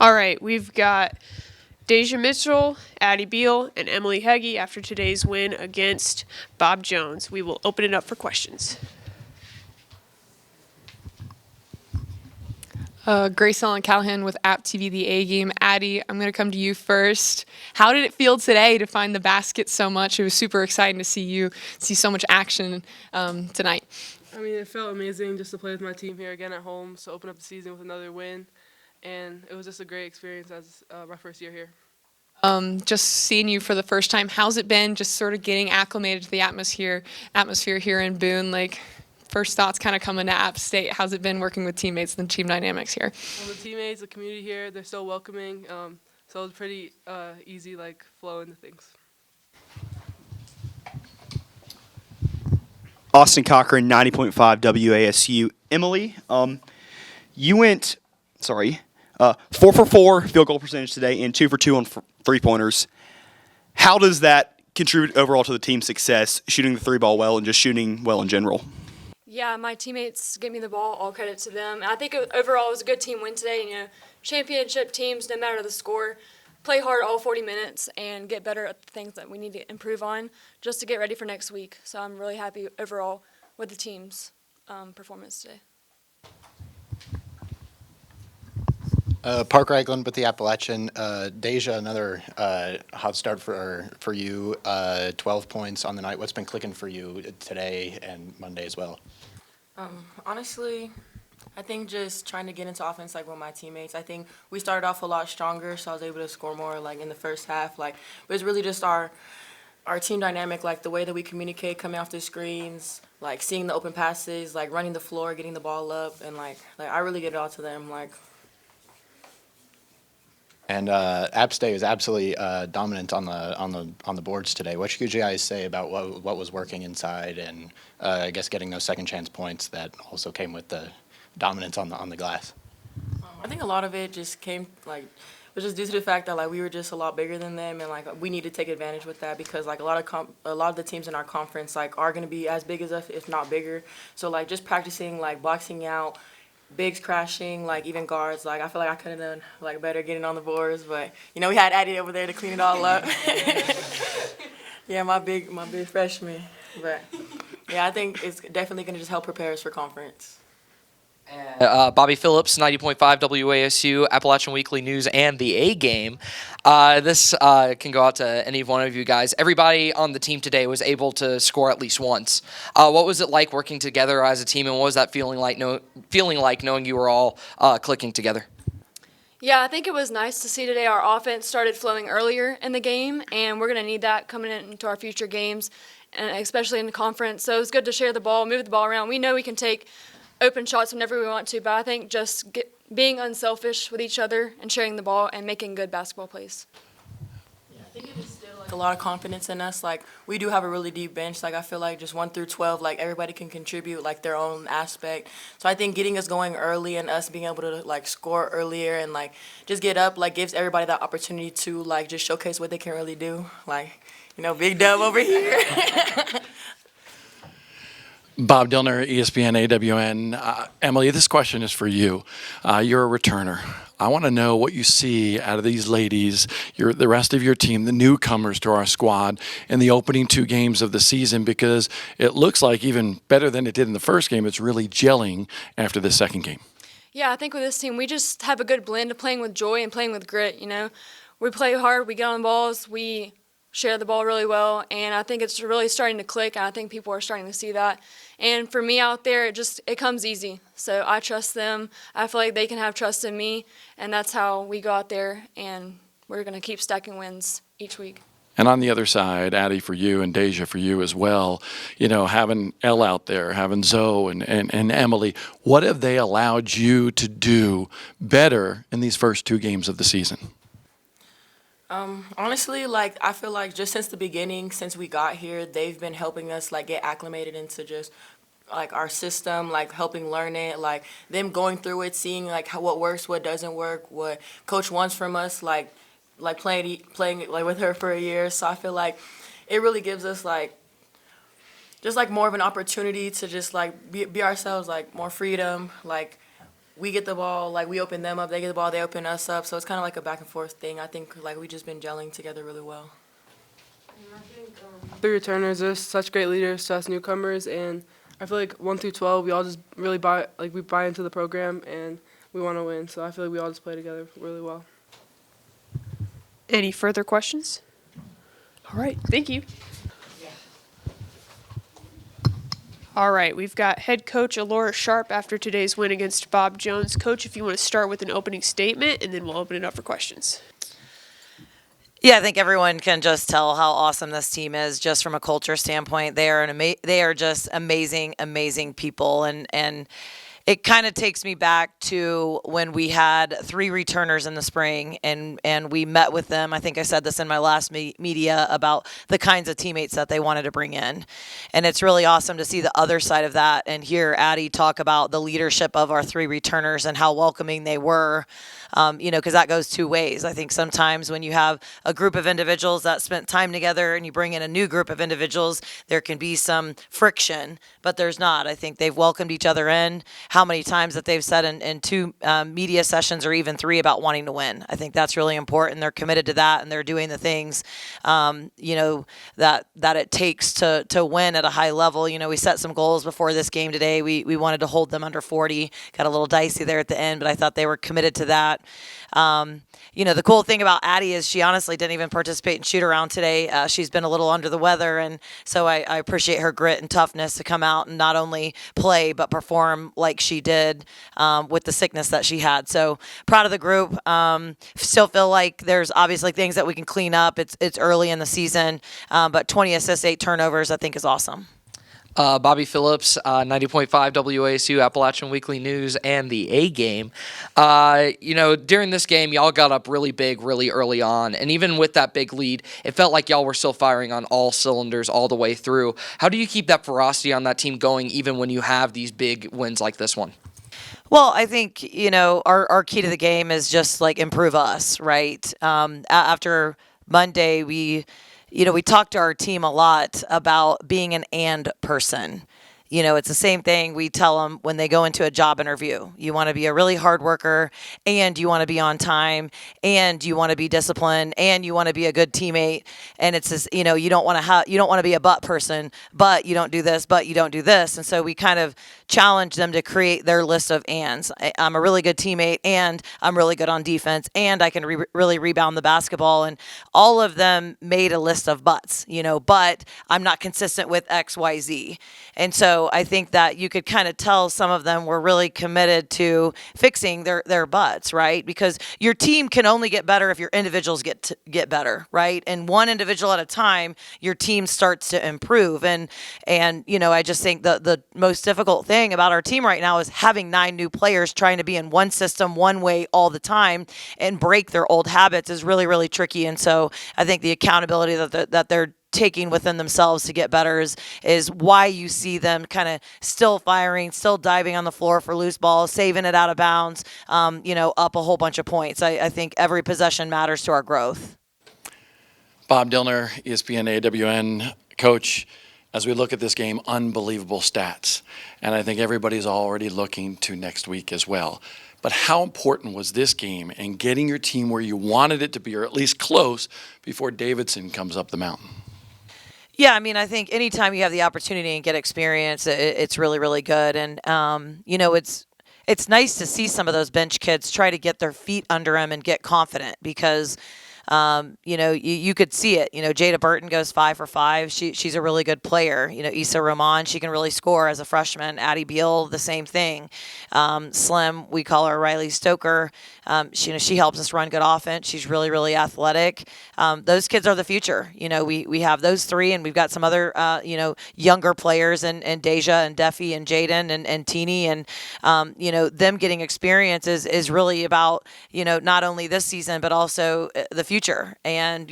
All right, we've got Daisia Mitchell, Addie Biel, and Emily Hege after today's win against Bob Jones. We will open it up for questions. Grace Ellen Callahan with App TV, the A Game. Addie, I'm going to come to you first. How did it feel today to find the basket so much? It was super exciting to see so much action tonight. I mean, it felt amazing just to play with my team here again at home, so open up the season with another win. And it was just a great experience as my first year here. Just seeing you for the first time, how's it been just sort of getting acclimated to the atmosphere here in Boone? Like, first thoughts kind of coming to App State. How's it been working with teammates and team dynamics here? Well, the teammates, the community here, they're so welcoming, so it was pretty easy, flow into things. Austin Cochran, 90.5 WASU. Emily, you went, 4 for 4 field goal percentage today and 2 for 2 on three-pointers. How does that contribute overall to the team's success, shooting the three ball well and just shooting well in general? Yeah, my teammates gave me the ball, all credit to them. And I think overall it was a good team win today. Championship teams, no matter the score, play hard all 40 minutes and get better at the things that we need to improve on just to get ready for next week. So I'm really happy overall with the team's performance today. Park Ragland with the Appalachian. Daisia, another hot start for you. 12 points on the night. What's been clicking for you today and Monday as well? Honestly, I think just trying to get into offense with my teammates. I think we started off a lot stronger, so I was able to score more in the first half. But it's really just our team dynamic, the way that we communicate, coming off the screens, seeing the open passes, running the floor, getting the ball up, and I really get it all to them. And App State was absolutely dominant on the boards today. What could you guys say about what was working inside, and I guess getting those second chance points that also came with the dominance on the glass? I think a lot of it just came was just due to the fact that we were just a lot bigger than them, and we need to take advantage with that because a lot of the teams in our conference are going to be as big as us, if not bigger. So just practicing boxing out, bigs crashing, even guards. I feel like I could have done better getting on the boards, but we had Addie over there to clean it all up. Yeah, my big freshman. But yeah, I think it's definitely going to just help prepare us for conference. Bobby Phillips, 90.5 WASU, Appalachian Weekly News, and the A Game. This can go out to any one of you guys. Everybody on the team today was able to score at least once. What was it like working together as a team, and what was that feeling like knowing you were all clicking together? Yeah, I think it was nice to see today our offense started flowing earlier in the game, and we're going to need that coming into our future games, and especially in the conference. So it was good to share the ball, move the ball around. We know we can take open shots whenever we want to, but I think just being unselfish with each other and sharing the ball and making good basketball plays. Yeah, I think it is still a lot of confidence in us. We do have a really deep bench. I feel just 1 through 12, everybody can contribute their own aspect. So I think getting us going early and us being able to score earlier and just get up gives everybody that opportunity to just showcase what they can really do. Big dub over here. Bob Dillner, ESPN AWN. Emily, this question is for you. You're a returner. I want to know what you see out of these ladies, the rest of your team, the newcomers to our squad, in the opening 2 games of the season, because it looks like even better than it did in the first game, it's really gelling after the second game. Yeah, I think with this team, we just have a good blend of playing with joy and playing with grit. We play hard, we get on balls, we share the ball really well, and I think it's really starting to click, and I think people are starting to see that. And for me out there, it comes easy. So I trust them. I feel like they can have trust in me, and that's how we go out there, and we're going to keep stacking wins each week. And on the other side, Addie for you and Daisia for you as well, having Elle out there, having Zoe and Emily, what have they allowed you to do better in these first 2 games of the season? Honestly, I feel just since the beginning, since we got here, they've been helping us get acclimated into just our system, helping learn it, them going through it, seeing what works, what doesn't work, what coach wants from us, playing with her for a year. So I feel it really gives us just more of an opportunity to just be ourselves, more freedom, we get the ball, like we open them up, they get the ball, they open us up. So it's kind of like a back and forth thing. I think like we just been gelling together really well. Three returners are such great leaders to us newcomers, and I feel like 1 through 12, we all just really buy into the program, and we want to win. So I feel like we all just play together really well. Any further questions? All right, thank you. All right, we've got head coach Alaura Sharp after today's win against Bob Jones. Coach, if you want to start with an opening statement, and then we'll open it up for questions. Yeah, I think everyone can just tell how awesome this team is, just from a culture standpoint. They are just amazing people, and it kind of takes me back to when we had 3 returners in the spring, and we met with them. I think I said this in my last media about the kinds of teammates that they wanted to bring in. And it's really awesome to see the other side of that and hear Addie talk about the leadership of our 3 returners and how welcoming they were. Because that goes 2 ways. I think sometimes when you have a group of individuals that spent time together and you bring in a new group of individuals, there can be some friction, but there's not. I think they've welcomed each other in. How many times that they've said in 2 media sessions or even 3 about wanting to win. I think that's really important. They're committed to that, and they're doing the things, that it takes to win at a high level. We set some goals before this game today. We wanted to hold them under 40. Got a little dicey there at the end, but I thought they were committed to that. The cool thing about Addie is she honestly didn't even participate in shoot around today. She's been a little under the weather, and so I appreciate her grit and toughness to come out and not only play but perform like she did with the sickness that she had. So proud of the group. Still feel like there's obviously things that we can clean up. It's early in the season, but 20 assists, 8 turnovers, I think is awesome. Bobby Phillips, 90.5 WASU, Appalachian Weekly News, and the A game. During this game, y'all got up really big, really early on. And even with that big lead, it felt like y'all were still firing on all cylinders all the way through. How do you keep that ferocity on that team going even when you have these big wins like this one? Well, I think, our key to the game is just like improve us, right? After Monday, we talked to our team a lot about being an and person. It's the same thing we tell them when they go into a job interview. You want to be a really hard worker, and you want to be on time, and you want to be disciplined, and you want to be a good teammate. And it's this, you don't want to be a but person, but you don't do this, but you don't do this. And so we kind of challenge them to create their list of ands. I'm a really good teammate, and I'm really good on defense, and I can really rebound the basketball. And all of them made a list of buts, but I'm not consistent with X, Y, Z. And so I think that you could kind of tell some of them were really committed to fixing their butts, right? Because your team can only get better if your individuals get better, right? And one individual at a time, your team starts to improve. And I just think the most difficult thing about our team right now is having 9 new players trying to be in one system, one way all the time and break their old habits is really, really tricky. And so I think the accountability that they're taking within themselves to get better is why you see them kind of still firing, still diving on the floor for loose balls, saving it out of bounds, up a whole bunch of points. I think every possession matters to our growth. Bob Dillner, ESPN AWN coach. As we look at this game, unbelievable stats. And I think everybody's already looking to next week as well. But how important was this game in getting your team where you wanted it to be, or at least close, before Davidson comes up the mountain? Yeah, I think anytime you have the opportunity and get experience, it's really, really good. And, it's nice to see some of those bench kids try to get their feet under them and get confident because – you could see it. Jada Burton goes 5 for 5. She's a really good player. Issa Roman, she can really score as a freshman. Addie Biel, the same thing. Slim, we call her Riley Stoker. She helps us run good offense. She's really, really athletic. Those kids are the future. We have those 3, and we've got some other, younger players and Daisia and Deffy and Jaden and Teeny. And, them getting experience is really about, not only this season, but also the future. And,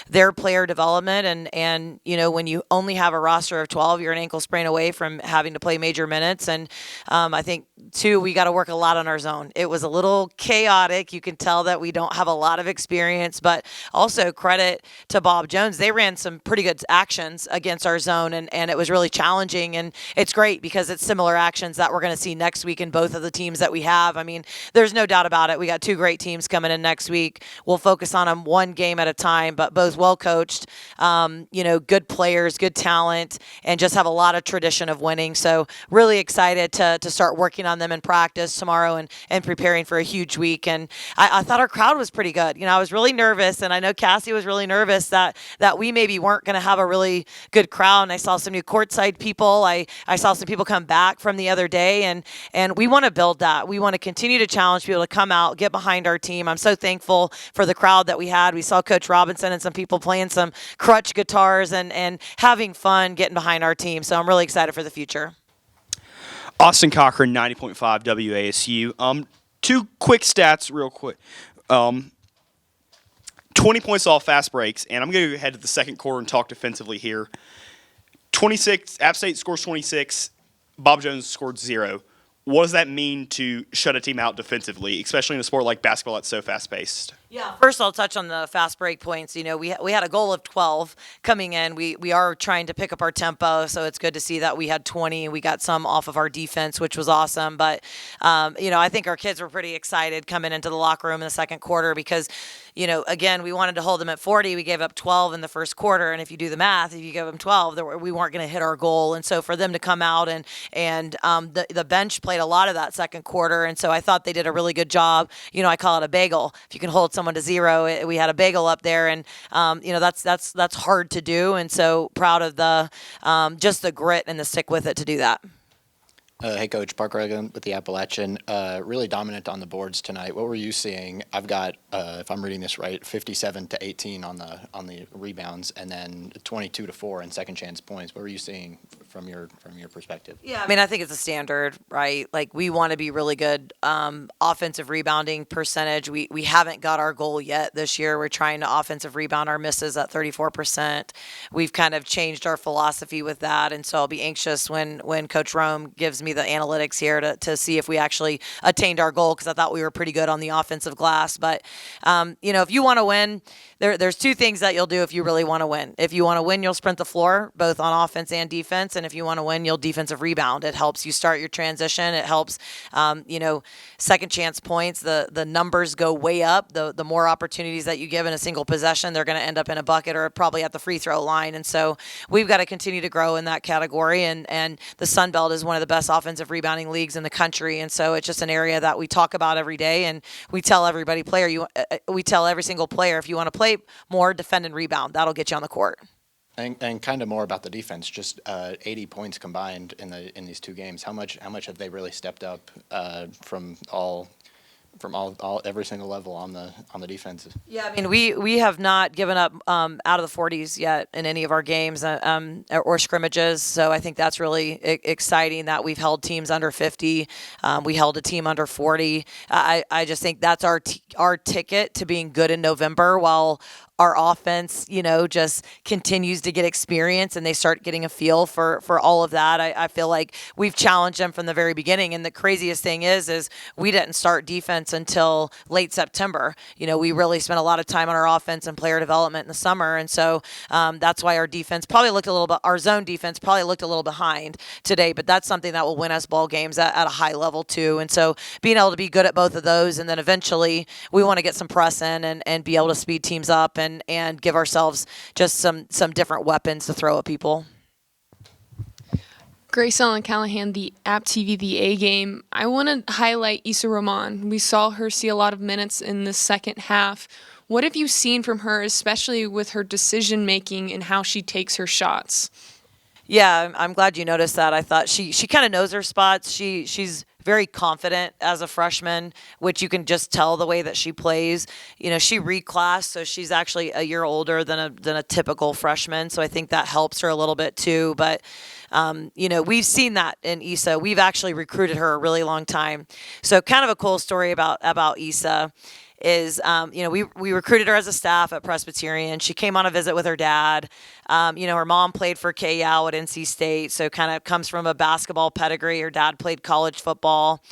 their player development and, when you only have a roster of 12, you're an ankle sprain away from having to play major minutes. And I think, too, we got to work a lot on our zone. It was a little chaotic. You can tell that we don't have a lot of experience, but also credit to Bob Jones. They ran some pretty good actions against our zone, and it was really challenging. And it's great because it's similar actions that we're going to see next week in both of the teams that we have. I mean, there's no doubt about it. We got two great teams coming in next week. We'll focus on them one game at a time, but both well coached, good players, good talent, and just have a lot of tradition of winning. So really excited to start working on them in practice tomorrow and preparing for a huge week. And I thought our crowd was pretty good. I was really nervous, and I know Cassie was really nervous that we maybe weren't going to have a really good crowd. And I saw some new courtside people. I saw some people come back from the other day, and we want to build that. We want to continue to challenge people to come out, get behind our team. I'm so thankful for the crowd that we had. We saw Coach Robinson and some people playing some crutch guitars and having fun getting behind our team. So I'm really excited for the future. Austin Cochran, 90.5 WASU. Two quick stats real quick. 20 points off fast breaks, and I'm going to go ahead to the second quarter and talk defensively here. 26, App State scores 26, Bob Jones scored 0. What does that mean to shut a team out defensively, especially in a sport like basketball that's so fast-paced? Yeah, first I'll touch on the fast break points. We had a goal of 12 coming in. We are trying to pick up our tempo, so it's good to see that we had 20 and we got some off of our defense, which was awesome. But, I think our kids were pretty excited coming into the locker room in the second quarter because, again, we wanted to hold them at 40. We gave up 12 in the first quarter, and if you do the math, if you give them 12, we weren't going to hit our goal. And so for them to come out and the bench played a lot of that second quarter, and so I thought they did a really good job. I call it a bagel. If you can hold someone to 0, we had a bagel up there, and that's hard to do. And so proud of the just the grit and the stick with it to do that. Hey, Coach, Park Reagan with the Appalachian. Really dominant on the boards tonight. What were you seeing? I've got, if I'm reading this right, 57-18 on the rebounds, and then 22-4 in second chance points. What were you seeing from your perspective? Yeah, I think it's a standard, right? Like, we want to be really good offensive rebounding percentage. We haven't got our goal yet this year. We're trying to offensive rebound our misses at 34%. We've kind of changed our philosophy with that, and so I'll be anxious when Coach Rome gives me the analytics here to see if we actually attained our goal, because I thought we were pretty good on the offensive glass. But, if you want to win, there's two things that you'll do if you really want to win. If you want to win, you'll sprint the floor, both on offense and defense. And if you want to win, you'll defensive rebound. It helps you start your transition. It helps, second chance points. The numbers go way up. The more opportunities that you give in a single possession, they're going to end up in a bucket or probably at the free throw line. And so we've got to continue to grow in that category. And the Sun Belt is one of the best offensive rebounding leagues in the country. And so it's just an area that we talk about every day. And we tell every single player, if you want to play more, defend and rebound. That'll get you on the court. And kind of more about the defense. Just 80 points combined in these two games. How much have they really stepped up from every single level on the defense? Yeah, we have not given up out of the 40s yet in any of our games or scrimmages. So I think that's really exciting that we've held teams under 50. We held a team under 40. I just think that's our ticket to being good in November, while our offense, just continues to get experience and they start getting a feel for all of that. I feel like we've challenged them from the very beginning. And the craziest thing is we didn't start defense until late September. We really spent a lot of time on our offense and player development in the summer. And so that's why our defense probably looked our zone defense probably looked a little behind today, but that's something that will win us ball games at a high level too. And so being able to be good at both of those, and then eventually we want to get some press in and be able to speed teams up and give ourselves just some different weapons to throw at people. Grace Ellen Callahan, the App TV, the A game. I want to highlight Issa Roman. We saw her see a lot of minutes in the second half. What have you seen from her, especially with her decision making and how she takes her shots? Yeah, I'm glad you noticed that. I thought she kind of knows her spots. She's very confident as a freshman, which you can just tell the way that she plays. She reclassed, so she's actually a year older than a typical freshman. So I think that helps her a little bit too. But we've seen that in Issa. We've actually recruited her a really long time. So kind of a cool story about Issa is, we recruited her as a staff at Presbyterian. She came on a visit with her dad. Her mom played for KYAL at NC State, so kind of comes from a basketball pedigree. Her dad played college football.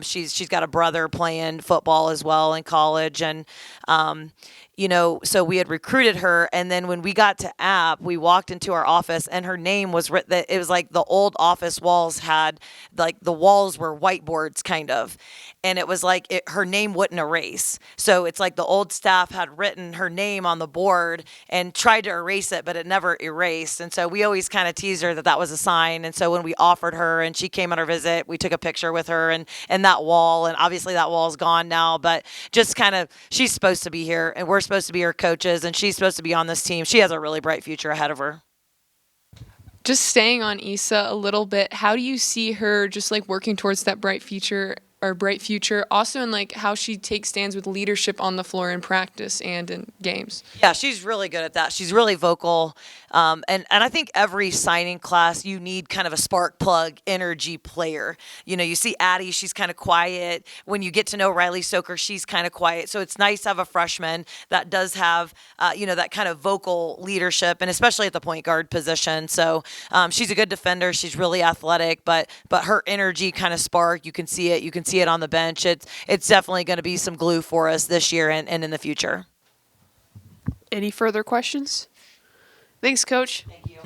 She's got a brother playing football as well in college, and so we had recruited her, and then when we got to App, we walked into our office, and her name was written. It was like the old office walls had, like, the walls were whiteboards kind of, and it was like her name wouldn't erase. So it's like the old staff had written her name on the board and tried to erase it, but it never erased. And so we always kind of teased her that was a sign. And so when we offered her and she came on our visit, we took a picture with her and that wall, and obviously that wall's gone now, but just kind of, she's supposed to be here, and we're supposed to be her coaches, and she's supposed to be on this team. She has a really bright future ahead of her. Just staying on Issa a little bit, how do you see her just like working towards that bright future? Also in like how she takes stands with leadership on the floor in practice and in games? Yeah, she's really good at that. She's really vocal. And I think every signing class, you need kind of a spark plug energy player. You see Addie, she's kind of quiet. When you get to know Riley Stoker, she's kind of quiet. So it's nice to have a freshman that does have, that kind of vocal leadership, and especially at the point guard position. So she's a good defender. She's really athletic, but her energy kind of spark, you can see it. You can see it on the bench. It's definitely going to be some glue for us this year and in the future. Any further questions? Thanks, Coach. Thank you.